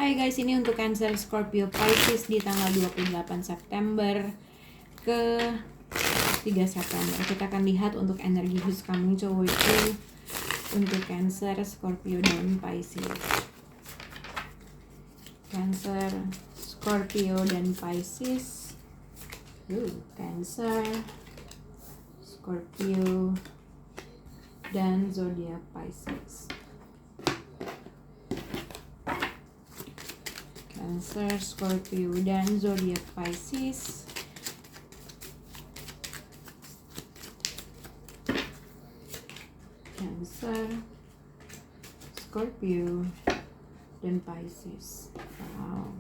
Hai guys, ini untuk Cancer, Scorpio, Pisces di tanggal 28 September ke 3 September. Kita akan lihat untuk energi who's coming toward you untuk Cancer, Scorpio, dan Pisces. Cancer, Scorpio, dan Pisces. Cancer, Scorpio, dan zodiak Pisces. Cancer, Scorpio, dan zodiak Pisces. Cancer, Scorpio, dan Pisces. Wow.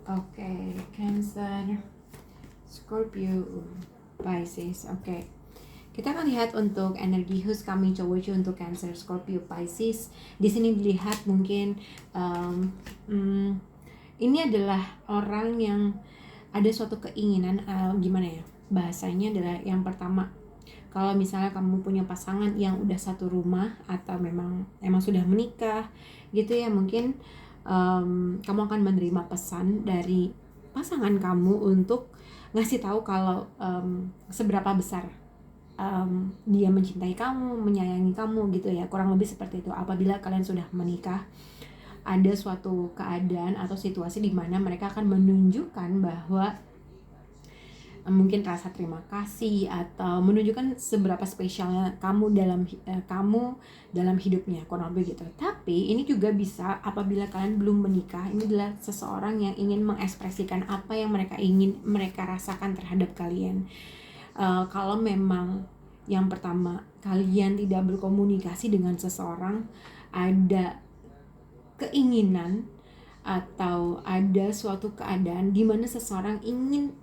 Oke, Cancer, Scorpio, Pisces. Oke. Kita akan lihat untuk energi who's coming toward you untuk Cancer, Scorpio, Pisces. Di sini dilihat mungkin ini adalah orang yang ada suatu keinginan, gimana ya? Bahasanya adalah yang pertama, kalau misalnya kamu punya pasangan yang udah satu rumah atau memang sudah menikah gitu ya, mungkin kamu akan menerima pesan dari pasangan kamu untuk ngasih tahu kalau seberapa besar dia mencintai kamu, menyayangi kamu gitu ya, kurang lebih seperti itu. Apabila kalian sudah menikah, ada suatu keadaan atau situasi di mana mereka akan menunjukkan bahwa mungkin rasa terima kasih atau menunjukkan seberapa spesialnya kamu dalam hidupnya, kurang lebih gitu. Tapi ini juga bisa apabila kalian belum menikah, ini adalah seseorang yang ingin mengekspresikan apa yang mereka rasakan terhadap kalian. Kalau memang yang pertama kalian tidak berkomunikasi dengan seseorang, ada keinginan atau ada suatu keadaan di mana seseorang ingin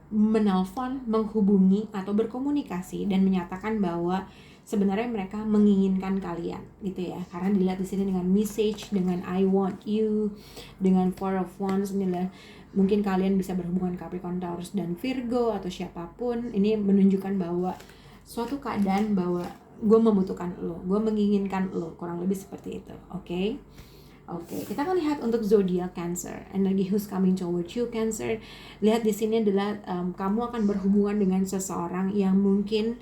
menelpon, menghubungi atau berkomunikasi dan menyatakan bahwa sebenarnya mereka menginginkan kalian gitu ya. Karena dilihat di sini dengan message, dengan I want you, dengan Four of Wands, inilah mungkin kalian bisa berhubungan Capricorn, Taurus, dan Virgo atau siapapun. Ini menunjukkan bahwa suatu keadaan bahwa gue membutuhkan lo, gue menginginkan lo, kurang lebih seperti itu. Oke, kita akan lihat untuk zodiak Cancer, energi who's coming toward you Cancer. Lihat di sini adalah kamu akan berhubungan dengan seseorang yang mungkin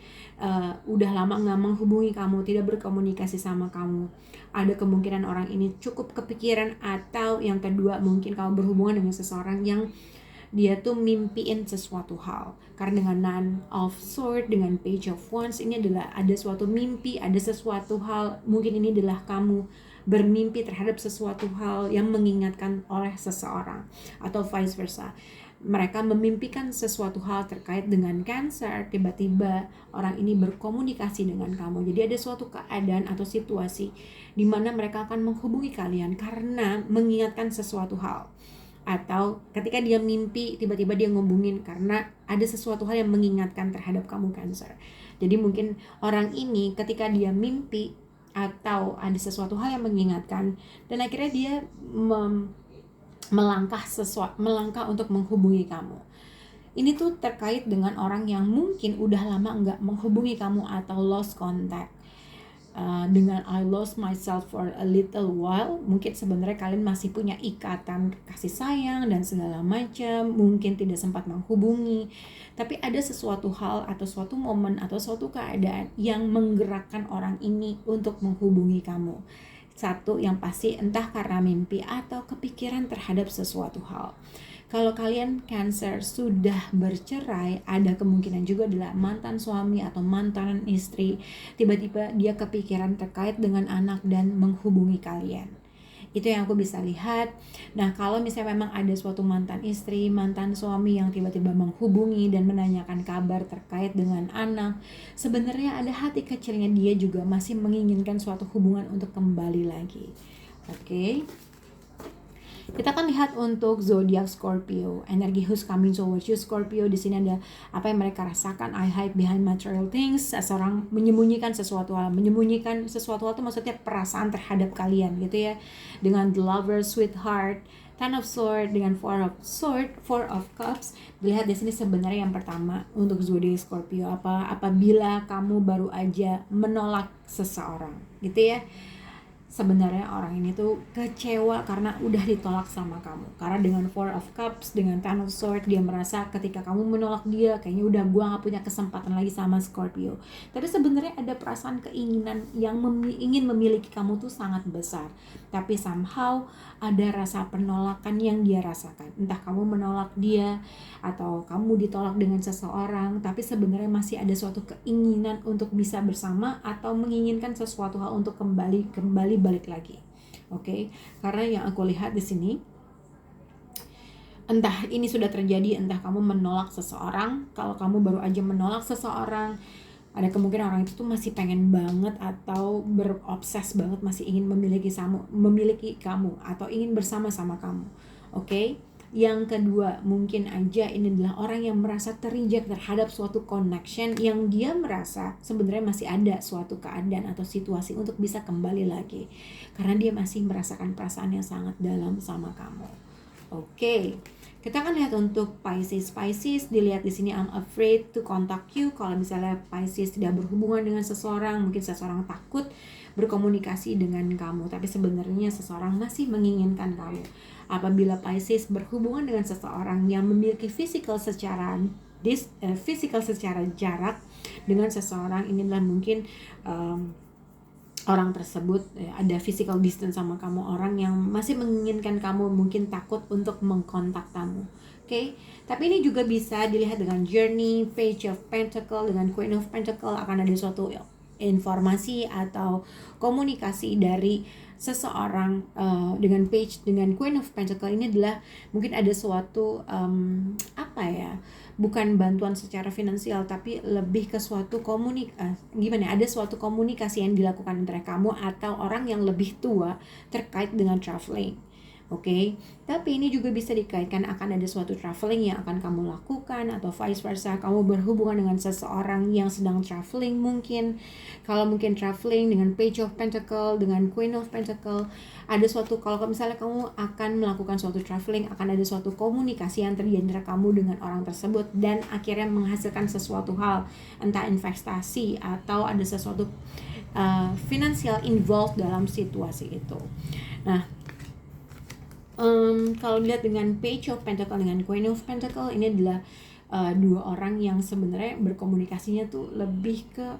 udah lama nggak menghubungi kamu, tidak berkomunikasi sama kamu. Ada kemungkinan orang ini cukup kepikiran, atau yang kedua mungkin kamu berhubungan dengan seseorang yang dia tuh mimpiin sesuatu hal. Karena dengan Nine of Swords, dengan Page of Wands, ini adalah ada suatu mimpi, ada sesuatu hal, mungkin ini adalah kamu bermimpi terhadap sesuatu hal yang mengingatkan oleh seseorang, atau vice versa. Mereka memimpikan sesuatu hal terkait dengan Cancer, tiba-tiba orang ini berkomunikasi dengan kamu. Jadi ada suatu keadaan atau situasi di mana mereka akan menghubungi kalian karena mengingatkan sesuatu hal. Atau ketika dia mimpi, tiba-tiba dia ngubungin karena ada sesuatu hal yang mengingatkan terhadap kamu Cancer. Jadi mungkin orang ini ketika dia mimpi atau ada sesuatu hal yang mengingatkan, dan akhirnya dia melangkah untuk menghubungi kamu. Ini tuh terkait dengan orang yang mungkin udah lama nggak menghubungi kamu atau lost contact. Dengan I lost myself for a little while, mungkin sebenarnya kalian masih punya ikatan kasih sayang dan segala macam, mungkin tidak sempat menghubungi, tapi ada sesuatu hal atau suatu momen atau suatu keadaan yang menggerakkan orang ini untuk menghubungi kamu. Satu yang pasti, entah karena mimpi atau kepikiran terhadap sesuatu hal. Kalau kalian Cancer sudah bercerai, ada kemungkinan juga adalah mantan suami atau mantan istri, tiba-tiba dia kepikiran terkait dengan anak dan menghubungi kalian. Itu yang aku bisa lihat. Nah, kalau misalnya memang ada suatu mantan istri, mantan suami yang tiba-tiba menghubungi dan menanyakan kabar terkait dengan anak, sebenarnya ada hati kecilnya dia juga masih menginginkan suatu hubungan untuk kembali lagi. Oke. Kita akan lihat untuk zodiak Scorpio, energi who's coming towards you Scorpio. Di sini ada apa yang mereka rasakan. I hide behind material things. Seseorang menyembunyikan sesuatu hal. Menyembunyikan sesuatu hal itu maksudnya perasaan terhadap kalian gitu ya. Dengan the lover, sweetheart, Ten of Swords dengan Four of Cups. Dilihat di sini sebenarnya yang pertama untuk zodiak Scorpio apabila kamu baru aja menolak seseorang gitu ya. Sebenarnya orang ini tuh kecewa karena udah ditolak sama kamu. Karena dengan Four of Cups, dengan Ten of Swords, dia merasa ketika kamu menolak dia, kayaknya udah gua gak punya kesempatan lagi sama Scorpio. Tapi sebenarnya ada perasaan keinginan yang ingin memiliki kamu tuh sangat besar. Tapi somehow ada rasa penolakan yang dia rasakan. Entah kamu menolak dia atau kamu ditolak dengan seseorang, tapi sebenarnya masih ada suatu keinginan untuk bisa bersama atau menginginkan sesuatu hal untuk kembali balik lagi. Oke, karena yang aku lihat di sini, entah ini sudah terjadi, entah kamu menolak seseorang. Kalau kamu baru aja menolak seseorang, ada kemungkinan orang itu tuh masih pengen banget atau berobses banget, masih ingin memiliki kamu atau ingin bersama kamu. Oke. Yang kedua, mungkin aja ini adalah orang yang merasa terreject terhadap suatu connection yang dia merasa sebenarnya masih ada suatu keadaan atau situasi untuk bisa kembali lagi. Karena dia masih merasakan perasaan yang sangat dalam sama kamu. Oke. Kita akan lihat untuk Pisces. Pisces dilihat di sini, I'm afraid to contact you. Kalau misalnya Pisces tidak berhubungan dengan seseorang, mungkin seseorang takut berkomunikasi dengan kamu, tapi sebenarnya seseorang masih menginginkan kamu. Apabila Pisces berhubungan dengan seseorang yang memiliki physical secara jarak dengan seseorang, inilah mungkin orang tersebut ada physical distance sama kamu, orang yang masih menginginkan kamu, mungkin takut untuk mengkontak kamu. Oke. Tapi ini juga bisa dilihat dengan Journey, Page of Pentacle, dengan Queen of Pentacle. Akan ada suatu informasi atau komunikasi dari seseorang dengan Queen of Pentacle. Ini adalah mungkin ada suatu bukan bantuan secara finansial, tapi lebih ke suatu ada suatu komunikasi yang dilakukan antara kamu atau orang yang lebih tua terkait dengan traveling. Oke. Tapi ini juga bisa dikaitkan akan ada suatu traveling yang akan kamu lakukan, atau vice versa, kamu berhubungan dengan seseorang yang sedang traveling mungkin. Kalau mungkin traveling dengan Page of Pentacle, dengan Queen of Pentacle, ada suatu, kalau misalnya kamu akan melakukan suatu traveling, akan ada suatu komunikasi yang terjadi antara kamu dengan orang tersebut dan akhirnya menghasilkan sesuatu hal, entah investasi atau ada sesuatu finansial involved dalam situasi itu. Nah, kalau dilihat dengan Page of Pentacle dengan Queen of Pentacle, ini adalah dua orang yang sebenarnya berkomunikasinya tuh lebih ke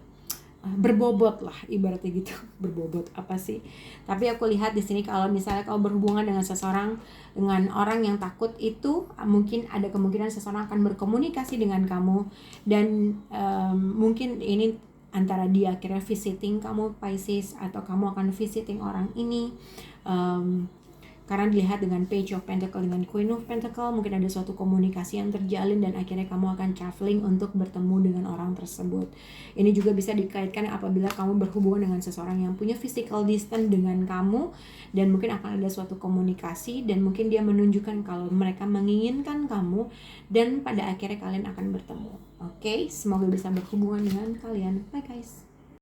berbobot lah, ibaratnya gitu. Berbobot apa sih? Tapi aku lihat di sini kalau misalnya kamu berhubungan dengan seseorang, dengan orang yang takut itu, mungkin ada kemungkinan seseorang akan berkomunikasi dengan kamu dan mungkin ini antara dia akhirnya visiting kamu Pisces, atau kamu akan visiting orang ini. Karena dilihat dengan Page of Pentacle dengan Queen of Pentacle, mungkin ada suatu komunikasi yang terjalin dan akhirnya kamu akan traveling untuk bertemu dengan orang tersebut. Ini juga bisa dikaitkan apabila kamu berhubungan dengan seseorang yang punya physical distance dengan kamu, dan mungkin akan ada suatu komunikasi dan mungkin dia menunjukkan kalau mereka menginginkan kamu dan pada akhirnya kalian akan bertemu. Oke, semoga bisa berhubungan dengan kalian. Bye guys.